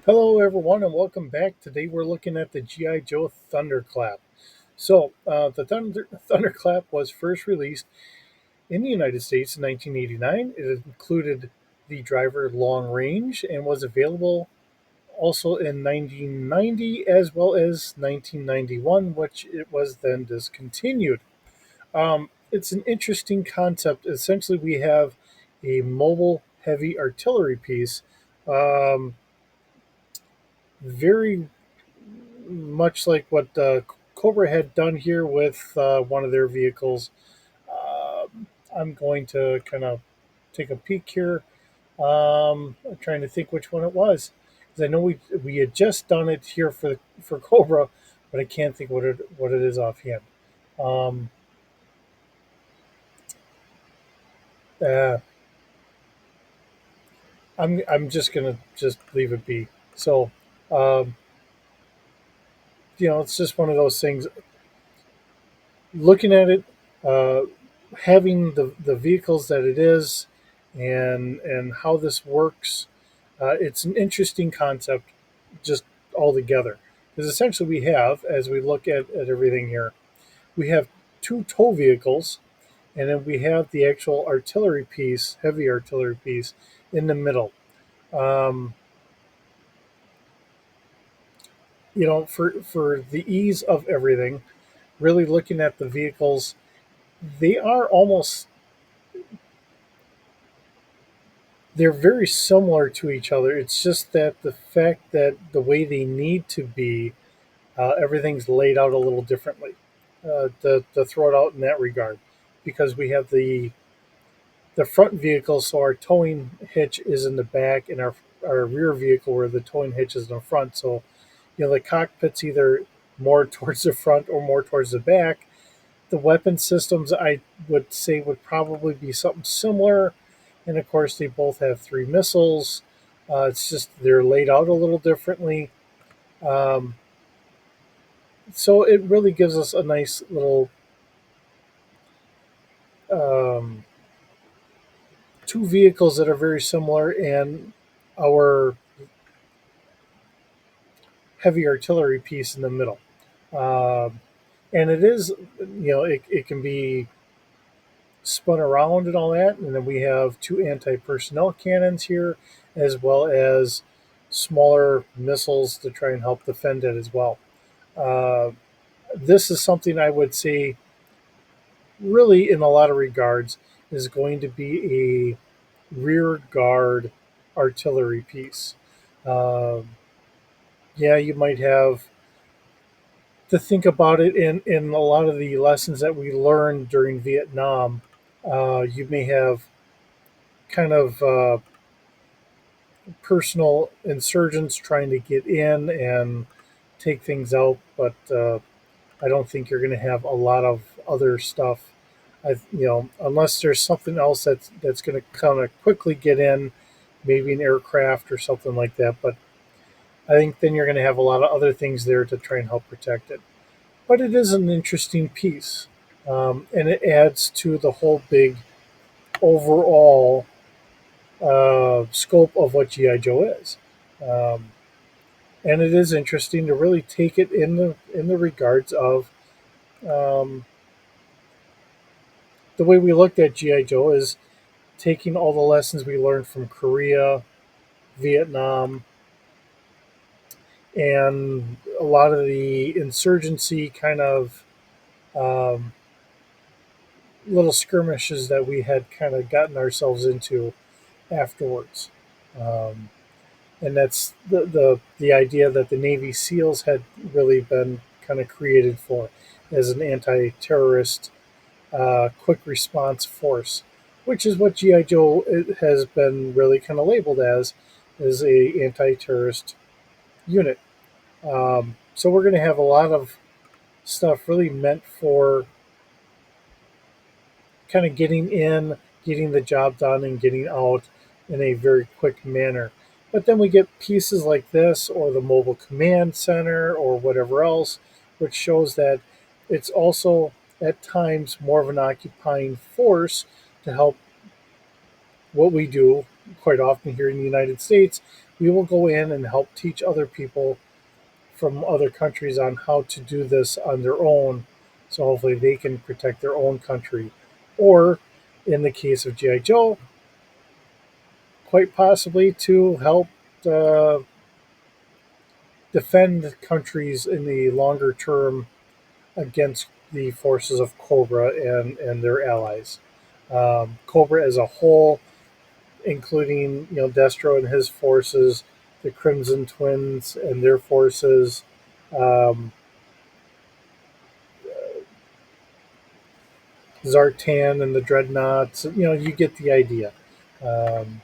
Hello, everyone, and welcome back. Today we're looking at the G I Joe Thunderclap. The Thunderclap was first released in the United States in 1989. It included the driver long range and was available also in 1990 as well as 1991, which it was then discontinued. It's an interesting concept. Essentially, we have a mobile heavy artillery piece. Um, very much like what Cobra had done here with one of their vehicles. I'm going to kind of take a peek here. I'm trying to think which one it was because I know we had just done it here for Cobra, but I can't think what it is offhand. Um, uh, I'm just gonna just leave it be. So, um, it's just one of those things. Looking at it, uh, having the vehicles that it is, and how this works, it's an interesting concept, just altogether. Because essentially, we have, as we look at everything here, we have two tow vehicles, and then we have the actual artillery piece, heavy artillery piece, in the middle. Um, for the ease of everything, really looking at the vehicles, they are almost they're very similar to each other. It's just that the fact that the way they need to be, everything's laid out a little differently to throw it out in that regard, because we have the front vehicle, so our towing hitch is in the back, and our rear vehicle where the towing hitch is in the front. So the cockpit's either more towards the front or more towards the back. The weapon systems, I would say, would probably be something similar. And of course, they both have three missiles. It's just they're laid out a little differently. Um, so it really gives us a nice little um, two vehicles that are very similar, and our heavy artillery piece in the middle. Um, and it is, it can be spun around and all that. And then we have two anti personnel cannons here, as well as smaller missiles to try and help defend it as well. Uh, this is something I would say, really, in a lot of regards, is going to be a rear guard artillery piece. Um, yeah, you might have to think about it in a lot of the lessons that we learned during Vietnam. You may have kind of personal insurgents trying to get in and take things out, but I don't think you're going to have a lot of other stuff. Unless there's something else that's going to kind of quickly get in, maybe an aircraft or something like that. But I think then you're going to have a lot of other things there to try and help protect it. But it is an interesting piece, and it adds to the whole big overall scope of what GI Joe is. Um, and it is interesting to really take it in the regards of um, the way we looked at GI Joe is taking all the lessons we learned from Korea, Vietnam, and a lot of the insurgency kind of um, little skirmishes that we had kind of gotten ourselves into afterwards. Um, and that's the idea that the Navy SEALs had really been kind of created for as an anti-terrorist quick response force, which is what GI Joe has been really kind of labeled as a anti-terrorist unit. So we're going to have a lot of stuff really meant for kind of getting in, getting the job done, and getting out in a very quick manner. But then we get pieces like this, or the mobile command center, or whatever else, which shows that it's also at times more of an occupying force to help what we do quite often here in the United States, we will go in and help teach other people from other countries on how to do this on their own. So hopefully they can protect their own country. Or in the case of G.I. Joe, quite possibly to help uh, defend countries in the longer term against the forces of Cobra and their allies. Cobra as a whole, including Destro and his forces, the Crimson Twins and their forces, um, Zartan and the Dreadnoughts. You get the idea. Um,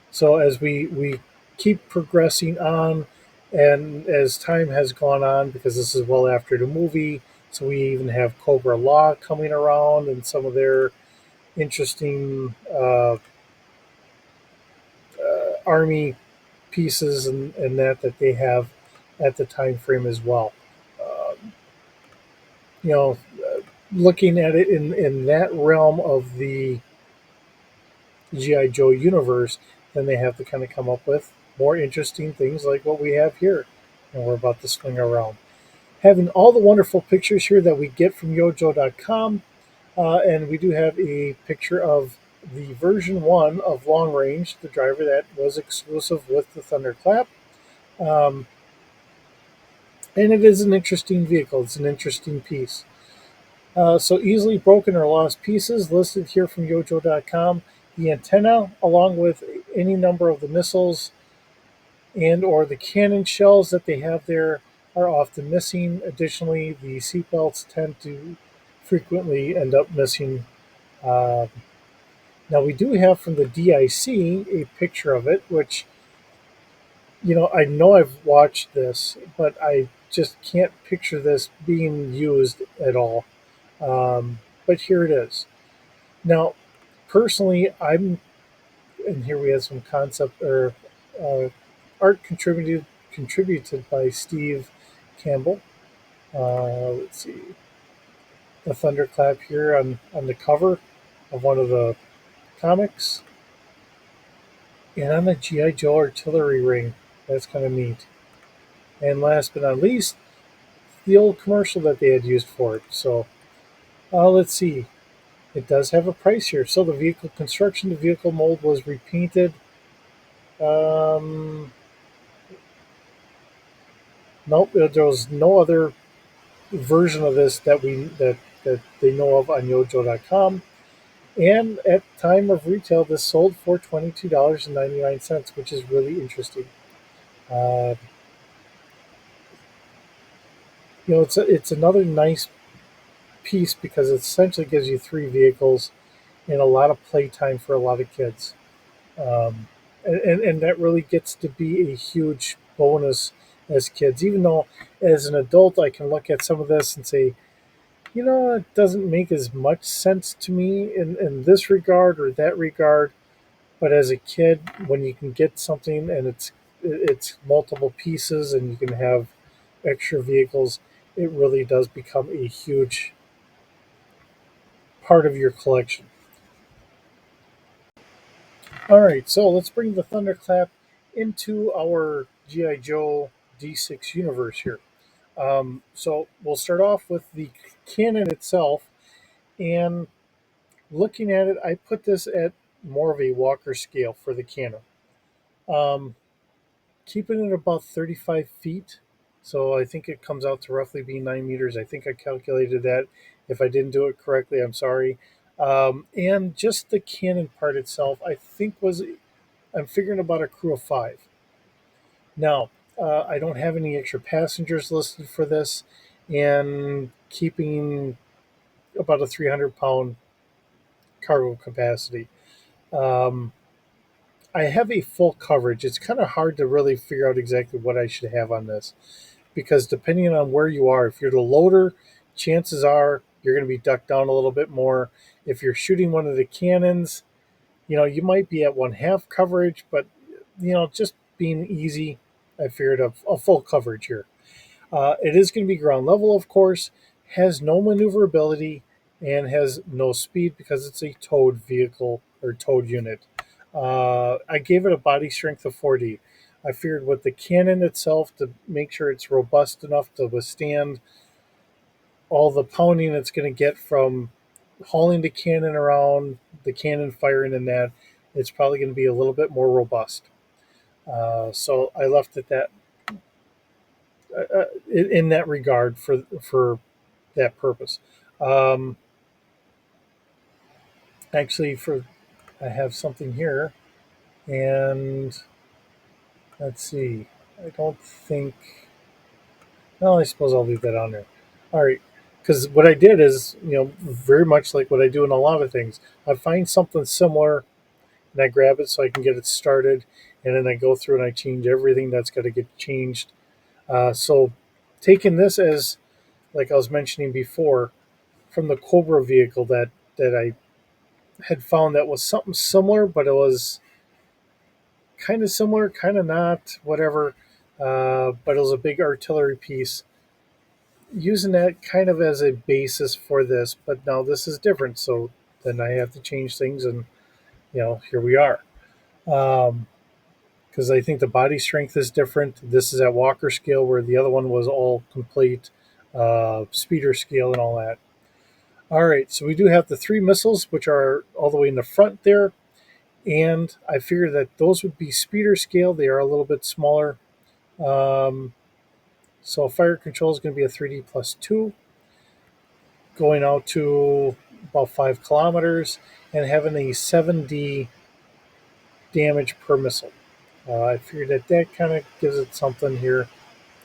so as we keep progressing on, and as time has gone on, because this is well after the movie, so we even have Cobra Law coming around and some of their interesting army pieces and that they have at the time frame as well. Um, you know, looking at it in that realm of the GI Joe universe, then they have to kind of come up with more interesting things like what we have here, and we're about to swing around. Having all the wonderful pictures here that we get from yojo.com, and we do have a picture of the version 1 of Long Range, the driver that was exclusive with the Thunderclap. Um, and it is an interesting vehicle. It's an interesting piece. So easily broken or lost pieces listed here from yojo.com. The antenna, along with any number of the missiles and or the cannon shells that they have there, are often missing. Additionally, the seatbelts tend to frequently end up missing. Uh, Now we do have from the DIC a picture of it, which I know I've watched this, but I just can't picture this being used at all. But here it is. Now, personally, and here we have some concept or uh, art contributed by Steve Campbell. Let's see, the thunderclap here on the cover of one of the comics, and on the GI Joe artillery ring. That's kind of neat. And last but not least, the old commercial that they had used for it. So let's see. It does have a price here. So the vehicle construction, the vehicle mold was repainted. Um, nope, there was no other version of this that they know of on Yojo.com. And at time of retail, this sold for $22.99, which is really interesting. Uh, it's another nice piece because it essentially gives you three vehicles and a lot of playtime for a lot of kids. And that really gets to be a huge bonus as kids. Even though as an adult, I can look at some of this and say, it doesn't make as much sense to me in this regard or that regard. But as a kid, when you can get something and it's multiple pieces and you can have extra vehicles, it really does become a huge part of your collection. All right, so let's bring the Thunderclap into our GI Joe D6 universe here. So we'll start off with the cannon itself, and looking at it, I put this at more of a Walker scale for the cannon. Um, Keeping it about 35 feet. So I think it comes out to roughly be 9 meters. I think I calculated that. If I didn't do it correctly, I'm sorry. And just the cannon part itself, I think I'm figuring about a crew of five. Now, I don't have any extra passengers listed for this, and keeping about a 300-pound cargo capacity. Um, I have a full coverage. It's kind of hard to really figure out exactly what I should have on this because depending on where you are, if you're the loader, chances are you're going to be ducked down a little bit more. If you're shooting one of the cannons, you might be at one half coverage, but just being easy, I figured a full coverage here. It is going to be ground level, of course, has no maneuverability, and has no speed because it's a towed vehicle or towed unit. I gave it a body strength of 40. I figured with the cannon itself to make sure it's robust enough to withstand all the pounding it's going to get from hauling the cannon around, the cannon firing in that, it's probably going to be a little bit more robust. So I left it that in that regard for that purpose. Um, Actually, for I have something here, and let's see. I don't think. No, I suppose I'll leave that on there. All right, because what I did is, very much like what I do in a lot of things. I find something similar and I grab it so I can get it started, and then I go through and I change everything that's got to get changed. So, taking this as, like I was mentioning before, from the Cobra vehicle that I had found that was something similar, but it was kind of similar, kind of not, whatever. But it was a big artillery piece. Using that kind of as a basis for this, but now this is different. So then I have to change things, and here we are. Um, because I think the body strength is different. This is at Walker scale, where the other one was all complete speeder scale and all that. All right, so we do have the three missiles, which are all the way in the front there, and I figured that those would be speeder scale. They are a little bit smaller. Um, so fire control is going to be a 3D plus 2, going out to about 5 kilometers, and having a 7D damage per missile. I figured that kind of gives it something here.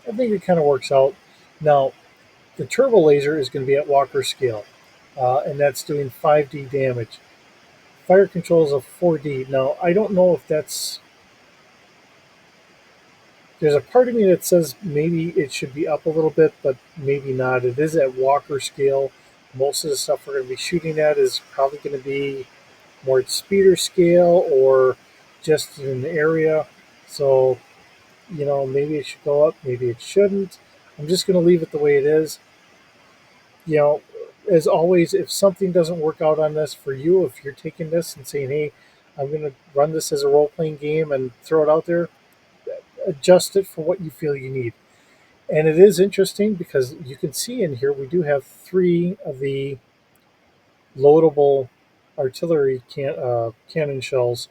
I think it kind of works out. Now, the turbo laser is going to be at Walker scale, and that's doing 5D damage. Fire control is a 4D. Now, I don't know if that's. There's a part of me that says maybe it should be up a little bit, but maybe not. It is at Walker scale. Most of the stuff we're going to be shooting at is probably going to be more at speeder scale or just in the area. So, maybe it should go up, maybe it shouldn't. I'm just going to leave it the way it is. you know, as always, if something doesn't work out on this for you, if you're taking this and saying, hey, I'm going to run this as a role playing game and throw it out there, adjust it for what you feel you need. And it is interesting because you can see in here we do have three of the loadable artillery cannon shells,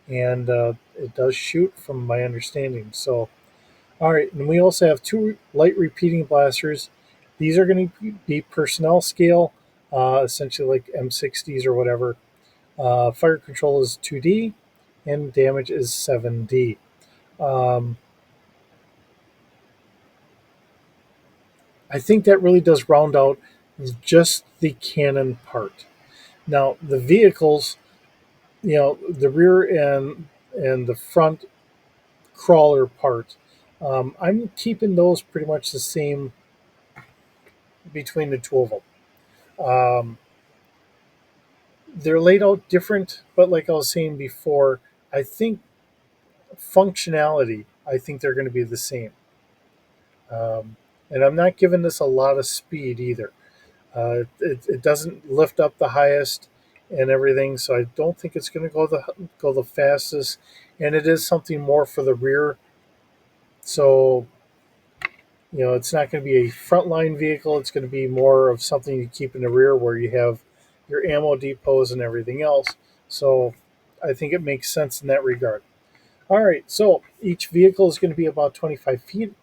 and it does shoot from my understanding. So, all right, and we also have two light repeating blasters. These are going to be personnel scale, essentially like M60s or whatever. Fire control is 2D, and damage is 7D. Um, I think that really does round out just the cannon part. Now, the vehicles, the rear and the front crawler part, I'm keeping those pretty much the same between the two of them. Um, they're laid out different, but like I was saying before, I think functionality, I think they're going to be the same. And I'm not giving this a lot of speed either. It doesn't lift up the highest and everything, so I don't think it's going to go the fastest. And it is something more for the rear, so it's not going to be a frontline vehicle. It's going to be more of something you keep in the rear where you have your ammo depots and everything else. So I think it makes sense in that regard. All right, so each vehicle is going to be about 25 feet.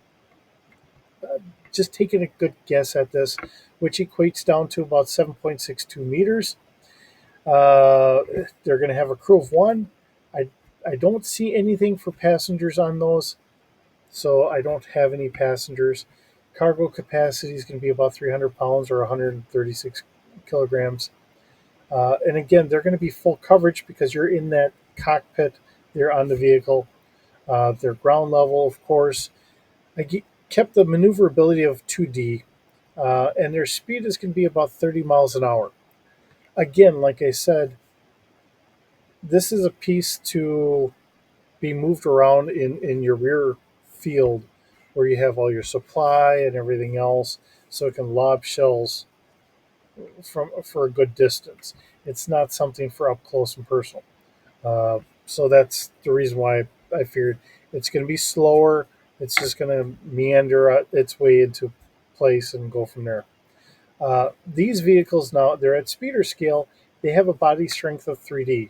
Just taking a good guess at this, which equates down to about 7.62 meters. They're going to have a crew of one. I, I don't see anything for passengers on those, so I don't have any passengers. Cargo capacity is going to be about 300 pounds or 136 kilograms. And again, they're going to be full coverage because you're in that cockpit, they're on the vehicle. They're ground level, of course. Kept the maneuverability of 2D, and their speed is going to be about 30 miles an hour. Again, like I said, this is a piece to be moved around in your rear field where you have all your supply and everything else, so it can lob shells for a good distance. It's not something for up close and personal. So that's the reason why I figured. It's going to be slower. It's just going to meander its way into place and go from there. These vehicles now, they're at speeder scale. They have a body strength of 3D.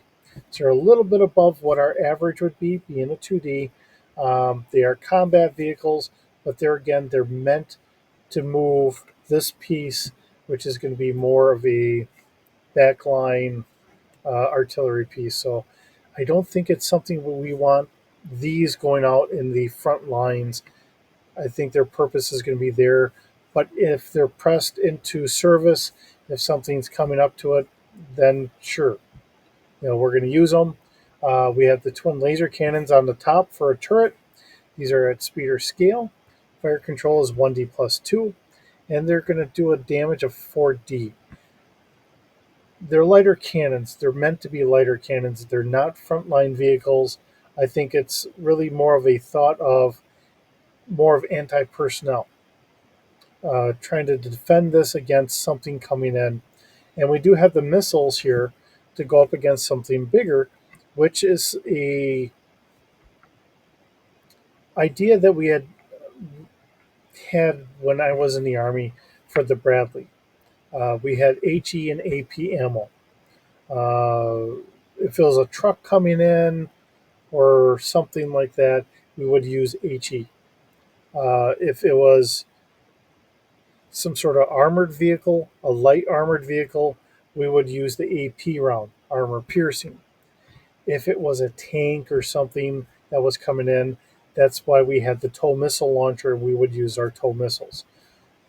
So they're a little bit above what our average would be, being a 2D. They are combat vehicles, but they're meant to move this piece, which is going to be more of a backline artillery piece. So I don't think it's something we want these going out in the front lines. I think their purpose is going to be there. But if they're pressed into service, if something's coming up to it, then sure, we're going to use them. We have the twin laser cannons on the top for a turret. These are at speeder scale. Fire control is 1D plus 2, and they're going to do a damage of 4D. They're lighter cannons. They're meant to be lighter cannons. They're not frontline vehicles. I think it's really more of a thought of more of anti personnel, trying to defend this against something coming in. And we do have the missiles here to go up against something bigger, which is a idea that we had when I was in the Army for the Bradley. We had HE and AP ammo. If it was a truck coming in or something like that, we would use HE. If it was some sort of armored vehicle, a light armored vehicle, we would use the AP round, armor piercing. If it was a tank or something that was coming in, that's why we had the tow missile launcher. We would use our tow missiles.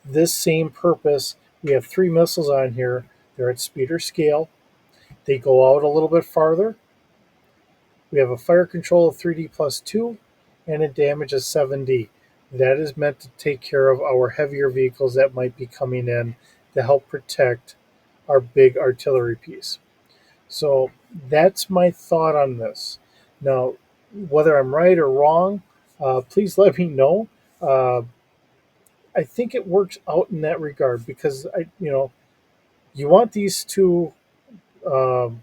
This same purpose, we have 3 missiles on here. They're at speeder scale. They go out a little bit farther. We have a fire control of 3D plus 2 and a damage of 7D. That is meant to take care of our heavier vehicles that might be coming in to help protect our big artillery piece. So that's my thought on this. Now, whether I'm right or wrong, please let me know. Uh, I think it works out in that regard because you want these two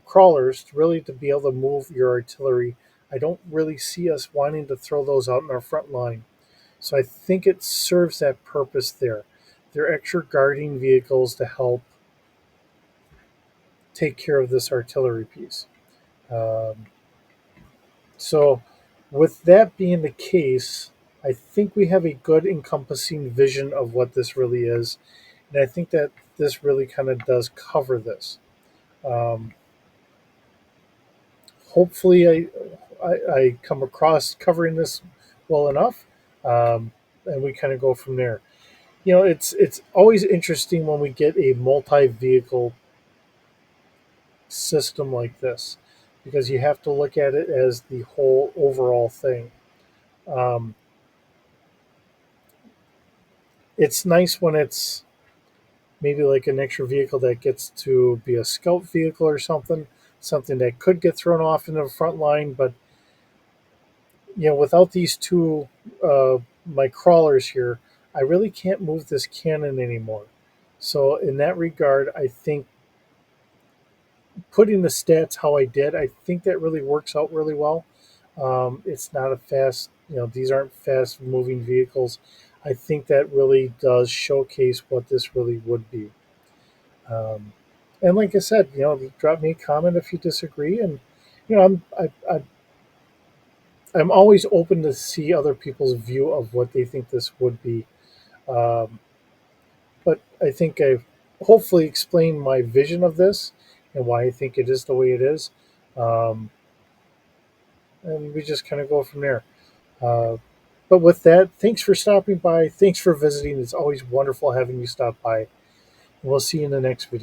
crawlers to really to be able to move your artillery. I don't really see us wanting to throw those out in our front line. So I think it serves that purpose there. They're extra guarding vehicles to help take care of this artillery piece. Um, so, with that being the case, I think we have a good encompassing vision of what this really is. And I think that this really kind of does cover this. Um, Hopefully, I come across covering this well enough, um, and we kind of go from there. It's always interesting when we get a multi vehicle system like this because you have to look at it as the whole overall thing. Um, it's nice when it's maybe like an extra vehicle that gets to be a scout vehicle or something that could get thrown off into the front line, but without these two my crawlers here, I really can't move this cannon anymore. So in that regard, I think putting the stats how I did, I think that really works out really well. It's not a fast, these aren't fast moving vehicles. I think that really does showcase what this really would be. Um, and like I said, drop me a comment if you disagree. And you know, I'm I'm always open to see other people's view of what they think this would be. Um, but I think I've hopefully explained my vision of this and why I think it is the way it is. Um, and we just kind of go from there. Uh, but with that, thanks for stopping by. Thanks for visiting. It's always wonderful having you stop by. And we'll see you in the next video.